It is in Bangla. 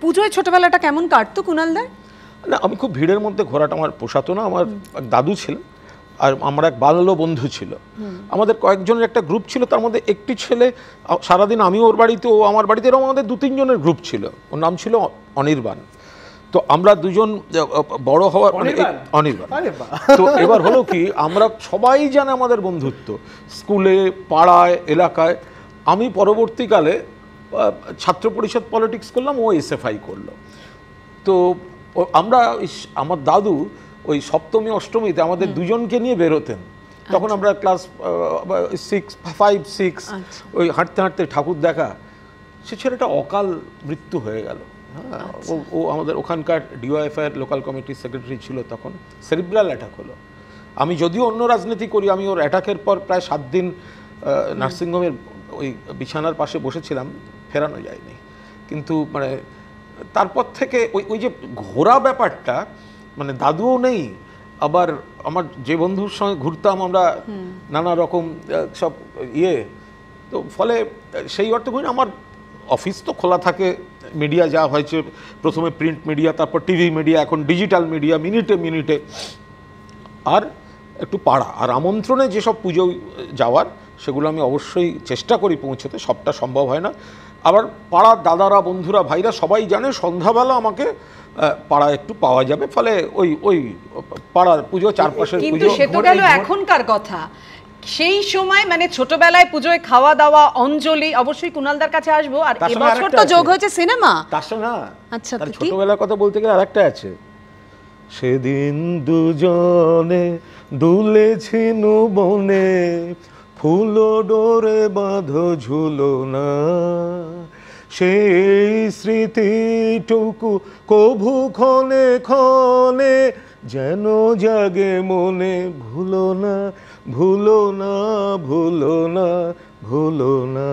পুজোয় ছোটবেলাটা কেমন কাটতো কুণালদার? না, আমি খুব ভিড়ের মধ্যে ঘোরাটা আমার পোষাতো না। আমার দাদু ছিলেন আর আমার এক বাল্য বন্ধু ছিল। আমাদের কয়েকজনের একটা গ্রুপ ছিল, তার মধ্যে একটি ছেলে সারাদিন আমি ওর বাড়িতে, ও আমার বাড়িতে, এরকম আমাদের 2-3 জনের গ্রুপ ছিল। ওর নাম ছিল অনির্বাণ। তো আমরা দুজন বড় হওয়ার অনির্বাণ। তো এবার হলো কি, আমরা সবাই জানে আমাদের বন্ধুত্ব, স্কুলে, পাড়ায়, এলাকায়। আমি পরবর্তীকালে ছাত্র পরিষদ পলিটিক্স করলাম, ও এসএফআই করলো। তো আমরা আমার দাদু ওই সপ্তমী অষ্টমীতে আমাদের দুজনকে নিয়ে বেরোতেন। তখন আমরা ক্লাস 5-6 ওই হাঁটতে হাঁটতে ঠাকুর দেখা। সে ছেলেটা অকাল মৃত্যু হয়ে গেল। হ্যাঁ, ও আমাদের ওখানকার ডিওয়াইএফআইয়ের লোকাল কমিটির সেক্রেটারি ছিল তখন। সেরিব্রাল অ্যাটাক হলো। আমি যদিও অন্য রাজনীতি করি, আমি ওর অ্যাটাকের পর প্রায় 7 দিন নার্সিংহোমের ওই বিছানার পাশে বসেছিলাম, ফেরানো যায়নি। কিন্তু মানে তারপর থেকে ওই যে ঘোরা ব্যাপারটা, মানে দাদুও নেই, আবার আমার যে বন্ধুর সঙ্গে ঘুরতাম আমরা নানা রকম সব তো ফলে সেই অর্থে করি। আমার অফিস তো খোলা থাকে, মিডিয়া যা হয়েছে, প্রথমে প্রিন্ট মিডিয়া, তারপর টিভি মিডিয়া, এখন ডিজিটাল মিডিয়া, মিনিটে মিনিটে। আর একটু পাড়া আর আমন্ত্রণে যেসব পুজো যাওয়ার, সেগুলো আমি অবশ্যই চেষ্টা করি পৌঁছতে, সবটা সম্ভব হয় না। আবার পাড়ার দাদারা, বন্ধুরা, ভাইরা সবাই জানে সন্ধ্যাবেলা আমাকে পাড়া একটু পাওয়া যাবে। ফলে ওই পাড়ার পুজো, চারপাশের পুজো। কিন্তু সে তো গেল এখনকার কথা। সেই সময় মানে ছোটবেলায় পুজোয় খাওয়া দাওয়া, অঞ্জলি, অবশ্যই কুণালদার কাছে আসবো। আর এবছর তো যোগ হয়েছে সিনেমা। তার সঙ্গে না, আচ্ছা, ছোটবেলার কথা বলতে গেলে আরেকটা আছে। সেদিন দুজনে দুলেছি বনে, ফুলো ডোরে বাঁধো ঝুলনা, সেই স্মৃতিটুকু কভু ক্ষণে ক্ষণে যেন জাগে মনে, ভুলো না, ভুলো না, ভুলো না, ভুলো না।